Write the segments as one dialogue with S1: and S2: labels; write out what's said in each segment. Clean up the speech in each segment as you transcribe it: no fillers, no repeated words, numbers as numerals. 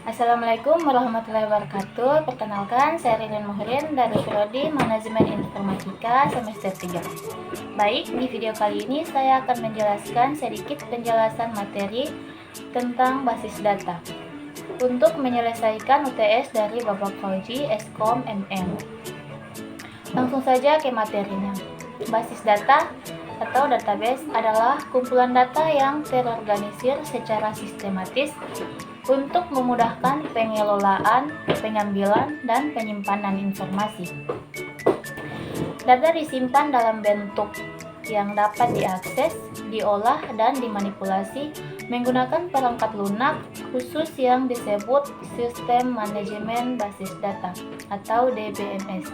S1: Assalamualaikum warahmatullahi wabarakatuh. Perkenalkan, saya Ririn Muhrin dari Prodi Manajemen Informatika semester 3. Baik, di video kali ini saya akan menjelaskan sedikit penjelasan materi tentang basis data untuk menyelesaikan UTS dari babak Fauji Eskom MM. Langsung saja ke materinya. Basis data atau database adalah kumpulan data yang terorganisir secara sistematis untuk memudahkan pengelolaan, pengambilan, dan penyimpanan informasi. Data disimpan dalam bentuk yang dapat diakses, diolah, dan dimanipulasi menggunakan perangkat lunak khusus yang disebut Sistem Manajemen Basis Data atau DBMS.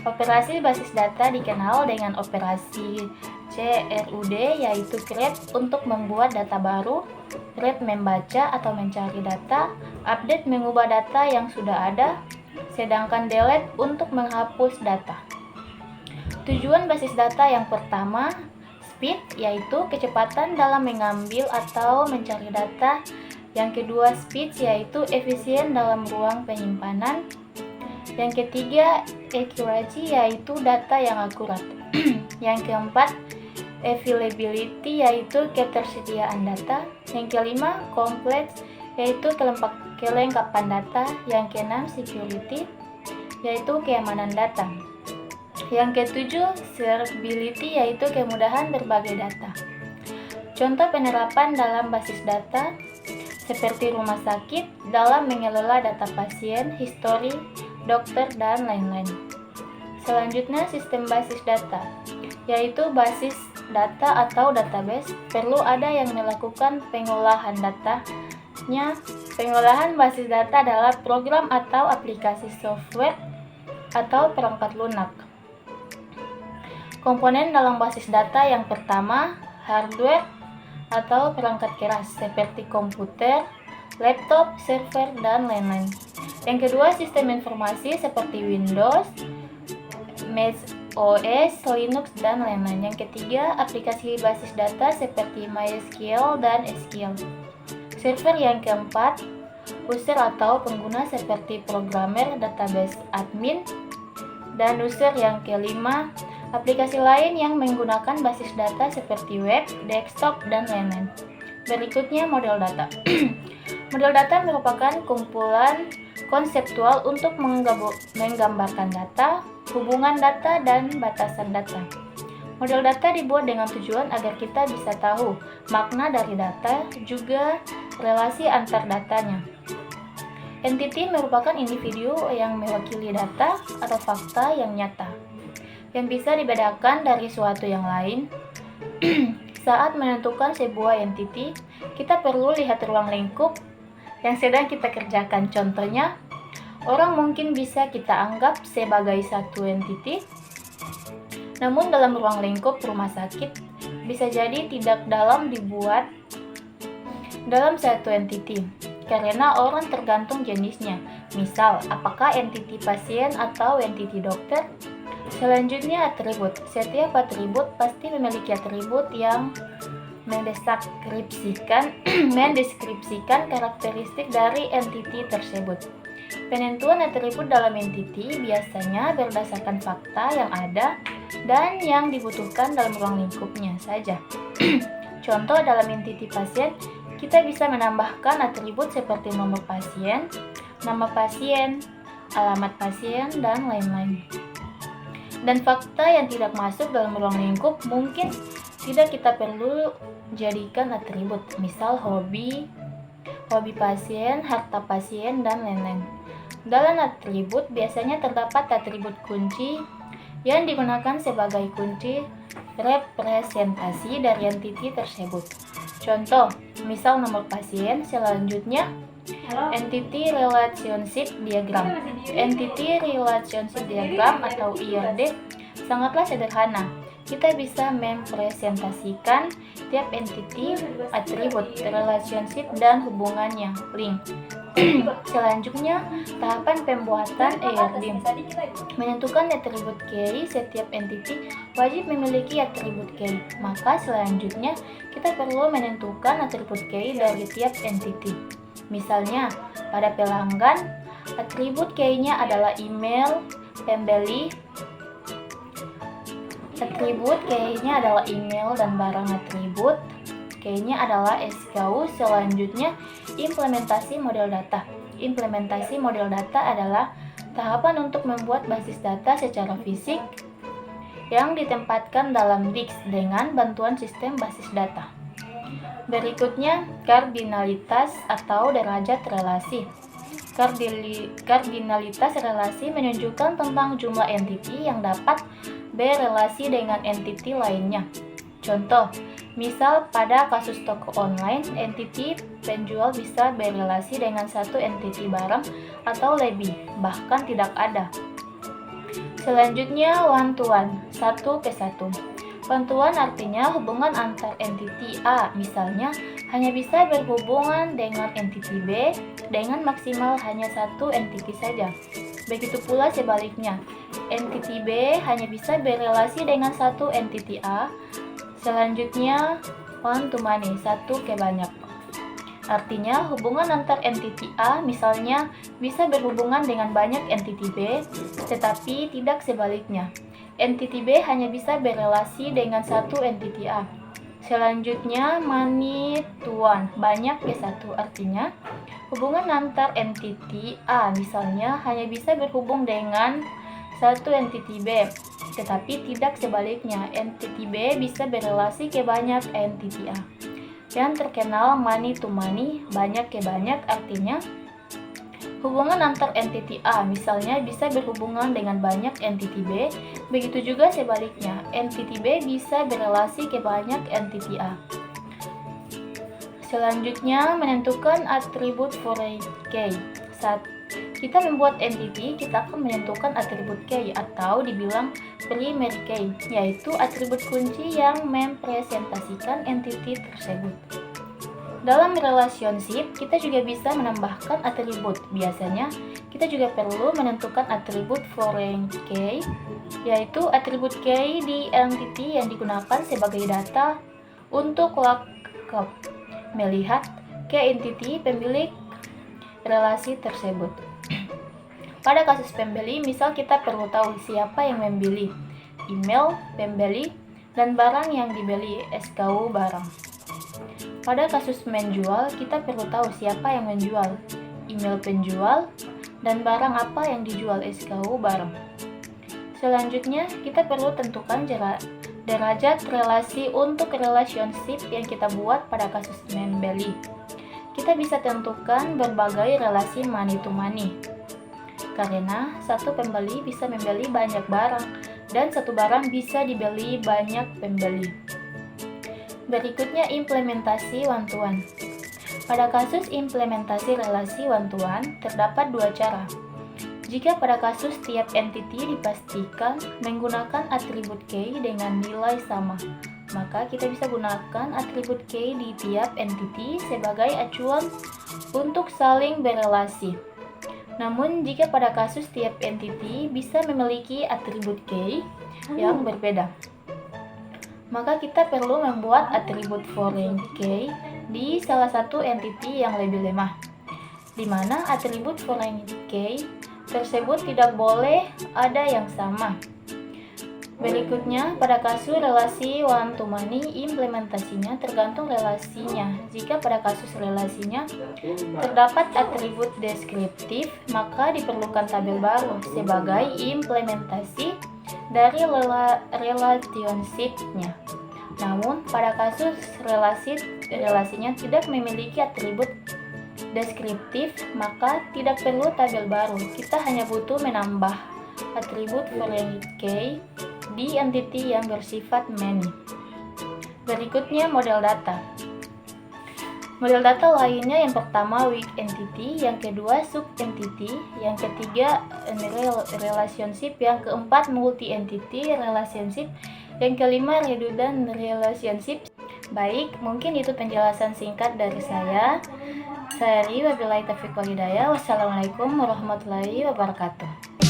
S1: Operasi basis data dikenal dengan operasi CRUD, yaitu create untuk membuat data baru, read membaca atau mencari data, update mengubah data yang sudah ada, sedangkan delete untuk menghapus data. Tujuan basis data yang pertama, speed, yaitu kecepatan dalam mengambil atau mencari data. Yang kedua, speed, yaitu efisien dalam ruang penyimpanan. Yang ketiga, accuracy, yaitu data yang akurat. Yang keempat, availability, yaitu ketersediaan data. Yang kelima, complete, yaitu kelengkapan data. Yang keenam, security, yaitu keamanan data. Yang ketujuh, shareability, yaitu kemudahan berbagi data. Contoh penerapan dalam basis data seperti rumah sakit dalam mengelola data pasien, histori, dokter, dan lain-lain. Selanjutnya, sistem basis data, yaitu basis data atau database perlu ada yang melakukan pengolahan datanya. Pengolahan basis data adalah program atau aplikasi software atau perangkat lunak. Komponen dalam basis data yang pertama, hardware atau perangkat keras seperti komputer, laptop, server, dan lain-lain. Yang kedua, sistem informasi seperti Windows, Mac OS, Linux, dan lain-lain. Yang ketiga, aplikasi basis data seperti MySQL dan SQL. Server yang keempat, user atau pengguna seperti programmer, database admin, dan user yang kelima, aplikasi lain yang menggunakan basis data seperti web, desktop, dan lain-lain. Berikutnya, model data. Model data merupakan kumpulan konseptual untuk menggambarkan data, hubungan data, dan batasan data. Model data dibuat dengan tujuan agar kita bisa tahu makna dari data, juga relasi antar datanya. Entity merupakan individu yang mewakili data atau fakta yang nyata, yang bisa dibedakan dari suatu yang lain. Saat menentukan sebuah entity, kita perlu lihat ruang lingkup yang sedang kita kerjakan. Contohnya, orang mungkin bisa kita anggap sebagai satu entity, namun dalam ruang lingkup rumah sakit bisa jadi tidak dibuat dalam satu entity, karena orang tergantung jenisnya. Misal, apakah entity pasien atau entity dokter? Selanjutnya, atribut. Setiap atribut pasti memiliki atribut yang mendeskripsikan karakteristik dari entity tersebut. Penentuan atribut dalam entity biasanya berdasarkan fakta yang ada dan yang dibutuhkan dalam ruang lingkupnya saja. Contoh, dalam entity pasien, kita bisa menambahkan atribut seperti nomor pasien, nama pasien, alamat pasien, dan lain-lain. Dan fakta yang tidak masuk dalam ruang lingkup mungkin tidak kita perlu jadikan atribut, misal hobi pasien, harta pasien, dan lain-lain. Dalam atribut biasanya terdapat atribut kunci yang digunakan sebagai kunci representasi dari entity tersebut. Contoh, misal nomor pasien, selanjutnya Entity Relationship Diagram. Entity Relationship Diagram atau IRD sangatlah sederhana. Kita bisa mempresentasikan setiap entity, atribut, relationship, dan hubungannya, link. Selanjutnya, tahapan pembuatan ARD. Menentukan atribut key, setiap entity wajib memiliki atribut key. Maka selanjutnya, kita perlu menentukan atribut key dari tiap entity. Misalnya, pada pelanggan, atribut key-nya adalah email. Pembeli, atribut key-nya adalah email dan barang atribut key-nya adalah SKU. Selanjutnya, implementasi model data. Implementasi model data adalah tahapan untuk membuat basis data secara fisik yang ditempatkan dalam disk dengan bantuan sistem basis data. Berikutnya, kardinalitas atau derajat relasi. Kardinalitas relasi menunjukkan tentang jumlah entity yang dapat berelasi dengan entity lainnya. Contoh, misal pada kasus toko online, entity penjual bisa berelasi dengan satu entity barang atau lebih, bahkan tidak ada. Selanjutnya, one to one, satu ke satu. One to one artinya hubungan antar entity A, misalnya hanya bisa berhubungan dengan entity B dengan maksimal hanya satu entity saja. Begitu pula sebaliknya, entity B hanya bisa berelasi dengan satu entity A. Selanjutnya, one to many, satu ke banyak. Artinya, hubungan antar entity A misalnya bisa berhubungan dengan banyak entity B, tetapi tidak sebaliknya. Entity B hanya bisa berelasi dengan satu entity A. Selanjutnya, many to one, banyak ke satu. Artinya, hubungan antar entity A misalnya hanya bisa berhubung dengan satu entity B, tetapi tidak sebaliknya. Entity B bisa berelasi ke banyak entity A. Yang terkenal many to many, banyak ke banyak, artinya hubungan antar entity A misalnya bisa berhubungan dengan banyak entity B, begitu juga sebaliknya. Entity B bisa berelasi ke banyak entity A. Selanjutnya, menentukan atribut foreign key. Saat kita membuat entity, kita akan menentukan atribut key atau dibilang primary key, yaitu atribut kunci yang mempresentasikan entity tersebut. Dalam relationship, kita juga bisa menambahkan atribut. Biasanya, kita juga perlu menentukan atribut foreign key, yaitu atribut key di entity yang digunakan sebagai data untuk lookup, melihat ke entity pemilik relasi tersebut. Pada kasus pembeli, misal kita perlu tahu siapa yang membeli, email pembeli, dan barang yang dibeli, SKU barang. Pada kasus menjual, kita perlu tahu siapa yang menjual, email penjual, dan barang apa yang dijual, SKU barang. Selanjutnya, kita perlu tentukan derajat relasi untuk relationship yang kita buat pada kasus membeli. Kita bisa tentukan berbagai relasi money to money, karena satu pembeli bisa membeli banyak barang dan satu barang bisa dibeli banyak pembeli. Berikutnya, implementasi one to one. Pada kasus implementasi relasi one to one, terdapat dua cara. Jika pada kasus tiap entity dipastikan menggunakan atribut key dengan nilai sama, maka kita bisa gunakan atribut key di tiap entity sebagai acuan untuk saling berelasi. Namun, jika pada kasus tiap entity bisa memiliki atribut key yang berbeda, maka kita perlu membuat atribut foreign key di salah satu entity yang lebih lemah, di mana atribut foreign key tersebut tidak boleh ada yang sama. Berikutnya, pada kasus relasi one to many, implementasinya tergantung relasinya. Jika pada kasus relasinya terdapat atribut deskriptif, maka diperlukan tabel baru sebagai implementasi dari relationship-nya. Namun, pada kasus relasinya tidak memiliki atribut deskriptif, maka tidak perlu tabel baru. Kita hanya butuh menambah atribut foreign key di entity yang bersifat many. Berikutnya, model data. Model data lainnya yang pertama weak entity, yang kedua sub entity, yang ketiga relationship, yang keempat multi entity relationship, yang kelima redundant relationship. Baik, mungkin itu penjelasan singkat dari saya. Saya Ri, wabillahi taufiq wal hidayah. Wassalamualaikum warahmatullahi wabarakatuh.